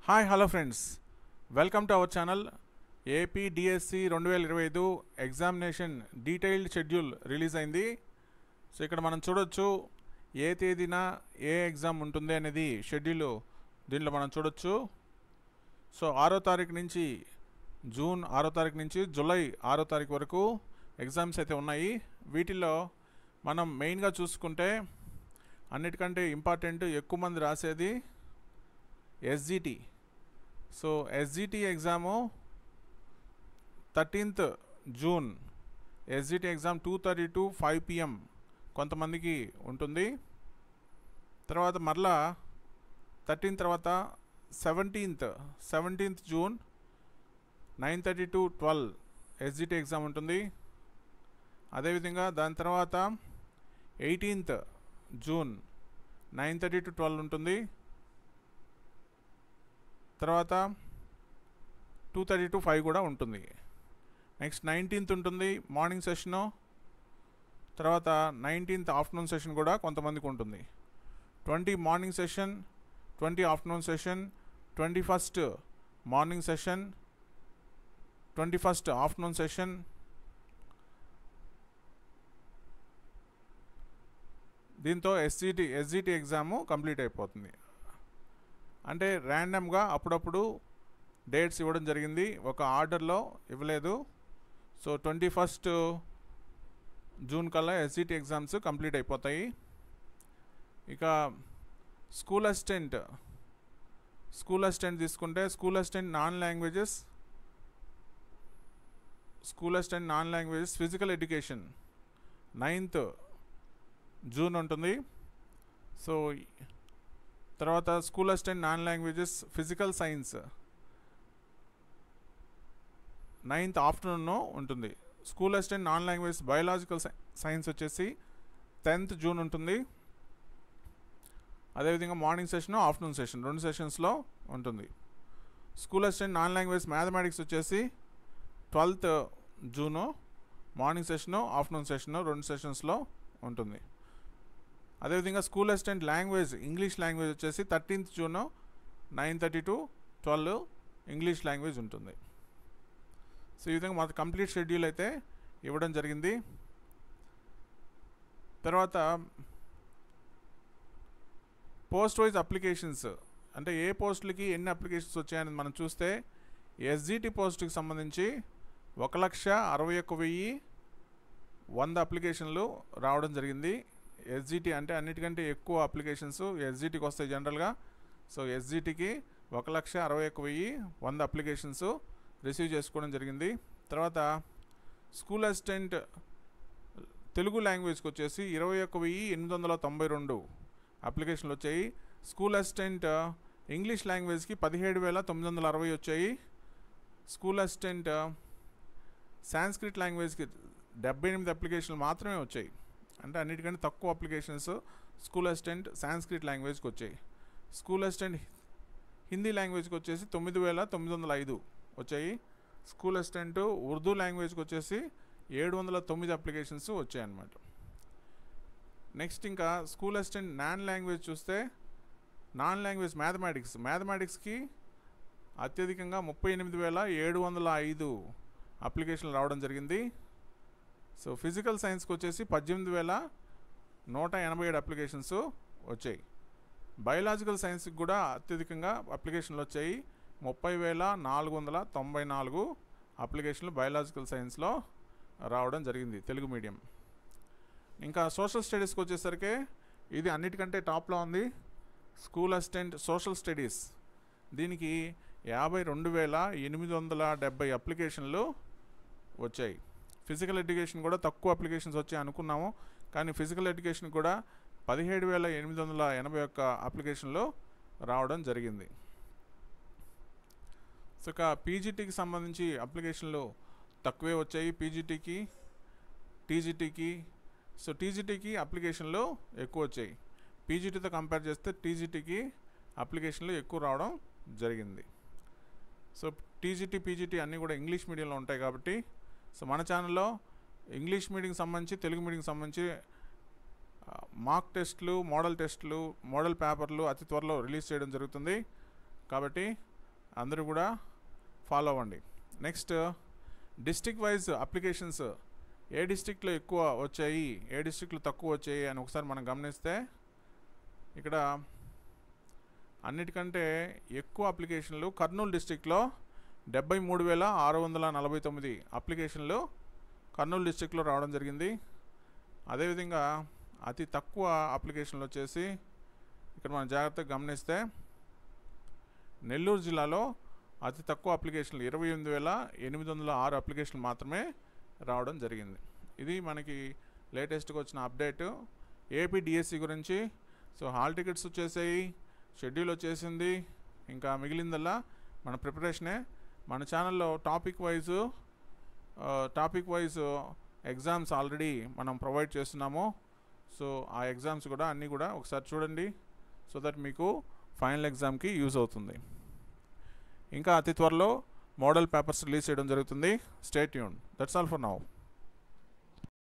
Hi hello friends, welcome to our channel. AP DSC 2025 examination detailed schedule release అయింది. So ఇక్కడ మనం చూడొచ్చు ఏ తేదీన ఏ ఎగ్జామ్ ఉంటుంది అనేది షెడ్యూల్ దీంట్లో మనం చూడొచ్చు. సో 6వ తారీఖు నుంచి జూన్ 6వ తారీఖు నుంచి జూలై 6వ తారీఖు వరకు ఎగ్జామ్స్ అయితే ఉన్నాయి. వీటిల్లో మనం మెయిన్గా చూసుకుంటే అన్నిటికంటే ఇంపార్టెంట్ ఎక్కువ మంది రాసేది SGT. So SGT exam 13th June SGT exam 2:30 to 5 PM కొంతమందికి ఉంటుంది. తర్వాత మరలా 13 తర్వాత 17th June 9:30 to 12 SGT exam ఉంటుంది. అదేవిధంగా దాని తర్వాత 18th జూన్ 9:30 to 12 ఉంటుంది. తర్వాత 2:30 to 5 కూడా ఉంటుంది. నెక్స్ట్ 19th ఉంటుంది మార్నింగ్ సెషను. తర్వాత 19th ఆఫ్టర్నూన్ సెషన్ కూడా కొంతమందికి ఉంటుంది. 20 morning session, 20 afternoon session, 21st morning session, 21st afternoon session. దీంతో ఎస్జిటి ఎగ్జాము కంప్లీట్ అయిపోతుంది. అంటే ర్యాండమ్గా అప్పుడప్పుడు డేట్స్ ఇవ్వడం జరిగింది, ఒక ఆర్డర్లో ఇవ్వలేదు. సో 21st జూన్ కల్లా ఎస్జిటి ఎగ్జామ్స్ కంప్లీట్ అయిపోతాయి. ఇక స్కూల్ అసిస్టెంట్ తీసుకుంటే school assistant non languages physical education 9th June ఉంటుంది. సో తర్వాత school assistant non languages physical science 9th afternoon ఉంటుంది. School assistant non language biological science వచ్చేసి 10th June ఉంటుంది. అదేవిధంగా మార్నింగ్ సెషన్, ఆఫ్టర్నూన్ సెషన్ 2 సెషన్స్లో ఉంటుంది. School assistant non language mathematics వచ్చేసి 12th June morning session, afternoon session 2 సెషన్స్లో ఉంటుంది. అదేవిధంగా school assistant language English language వచ్చేసి 13th June 9:30 to 12 English language ఉంటుంది. సో ఈ విధంగా మాకు కంప్లీట్ షెడ్యూల్ అయితే ఇవ్వడం జరిగింది. తర్వాత పోస్ట్ వైజ్ అప్లికేషన్స్, అంటే ఏ పోస్టులకి ఎన్ని అప్లికేషన్స్ వచ్చాయని మనం చూస్తే ఎస్జిటి పోస్టుకి సంబంధించి 1,61,100 అప్లికేషన్లు రావడం జరిగింది. ఎస్జిటి అంటే అన్నిటికంటే ఎక్కువ అప్లికేషన్స్ ఎస్జిటికి వస్తాయి జనరల్గా. సో ఎస్జిటికి 1,61,100 అప్లికేషన్స్ రిసీవ్ చేసుకోవడం జరిగింది. తర్వాత స్కూల్ అసిస్టెంట్ తెలుగు లాంగ్వేజ్కి వచ్చేసి 21,892 అప్లికేషన్లు వచ్చాయి. స్కూల్ అసిస్టెంట్ ఇంగ్లీష్ లాంగ్వేజ్కి 17,960 వచ్చాయి. స్కూల్ అసిస్టెంట్ సాంస్క్రిట్ లాంగ్వేజ్కి 78 అప్లికేషన్లు మాత్రమే వచ్చాయి. అంటే అన్నిటికంటే తక్కువ అప్లికేషన్స్ స్కూల్ అసిస్టెంట్ సాంస్క్రిట్ లాంగ్వేజ్కి వచ్చాయి. స్కూల్ అసిస్టెంట్ హిందీ లాంగ్వేజ్కి వచ్చేసి 9,905 వచ్చాయి. స్కూల్ అసిస్టెంట్ ఉర్దూ లాంగ్వేజ్కి వచ్చేసి 709 అప్లికేషన్స్ వచ్చాయి అన్నమాట. నెక్స్ట్ ఇంకా స్కూల్ అసిస్టెంట్ నాన్ లాంగ్వేజ్ చూస్తే నాన్ లాంగ్వేజ్ మ్యాథమెటిక్స్కి అత్యధికంగా 38,705 అప్లికేషన్లు రావడం జరిగింది. సో ఫిజికల్ సైన్స్కి వచ్చేసి 18,187 అప్లికేషన్స్ వచ్చాయి. బయోలాజికల్ సైన్స్కి కూడా అత్యధికంగా అప్లికేషన్లు వచ్చాయి. 30,494 అప్లికేషన్లు బయోలాజికల్ సైన్స్లో రావడం జరిగింది తెలుగు మీడియం. ఇంకా సోషల్ స్టడీస్కి వచ్చేసరికి ఇది అన్నిటికంటే టాప్లో ఉంది. స్కూల్ అసిస్టెంట్ సోషల్ స్టడీస్ దీనికి 52,870 అప్లికేషన్లు వచ్చాయి. ఫిజికల్ ఎడ్యుకేషన్ కూడా తక్కువ అప్లికేషన్స్ వచ్చాయి అనుకున్నాము, కానీ ఫిజికల్ ఎడ్యుకేషన్ కూడా 17,881 అప్లికేషన్లు రావడం జరిగింది. సో ఇక పీజీటీకి సంబంధించి అప్లికేషన్లు తక్కువే వచ్చాయి టీజీటీకి. సో టీజీటీకి అప్లికేషన్లు ఎక్కువ వచ్చాయి. పీజీటీతో కంపేర్ చేస్తే టీజీటీకి అప్లికేషన్లు ఎక్కువ రావడం జరిగింది. సో టీజీటీ పీజీటీ అన్నీ కూడా ఇంగ్లీష్ మీడియంలో ఉంటాయి కాబట్టి సో మన ఛానల్లో ఇంగ్లీష్ మీడియంకి సంబంధించి తెలుగు మీడియంకి సంబంధించి మాక్ టెస్ట్లు, మోడల్ పేపర్లు అతి త్వరలో రిలీజ్ చేయడం జరుగుతుంది. కాబట్టి అందరూ కూడా ఫాలో అవ్వండి. నెక్స్ట్ డిస్ట్రిక్ట్ వైజ్ అప్లికేషన్స్ ఏ డిస్ట్రిక్ట్లో ఎక్కువ వచ్చాయి, ఏ డిస్ట్రిక్ట్లో తక్కువ వచ్చాయి అని ఒకసారి మనం గమనిస్తే ఇక్కడ అన్నిటికంటే ఎక్కువ అప్లికేషన్లు కర్నూలు డిస్ట్రిక్ట్లో 73,649 అప్లికేషన్లు కర్నూలు డిస్ట్రిక్ట్లో రావడం జరిగింది. అదేవిధంగా అతి తక్కువ అప్లికేషన్లు వచ్చేసి ఇక్కడ మనం జాగ్రత్తగా గమనిస్తే నెల్లూరు జిల్లాలో అతి తక్కువ అప్లికేషన్లు 28,806 అప్లికేషన్లు మాత్రమే రావడం జరిగింది. ఇది మనకి లేటెస్ట్గా వచ్చిన అప్డేటు ఏపీ డిఎస్సి గురించి. సో హాల్ టికెట్స్ వచ్చేసాయి, షెడ్యూల్ వచ్చేసింది, ఇంకా మిగిలిందల్లా మన ప్రిపరేషనే. మన ఛానల్లో టాపిక్ వైజ్ ఎగ్జామ్స్ ఆల్రెడీ మనం ప్రొవైడ్ చేస్తున్నాము. సో ఆ ఎగ్జామ్స్ కూడా అన్నీ కూడా ఒకసారి చూడండి, సో దట్ మీకు ఫైనల్ ఎగ్జామ్కి యూజ్ అవుతుంది. ఇంకా అతి త్వరలో మోడల్ పేపర్స్ రిలీజ్ చేయడం జరుగుతుంది. Stay tuned. That's all for now.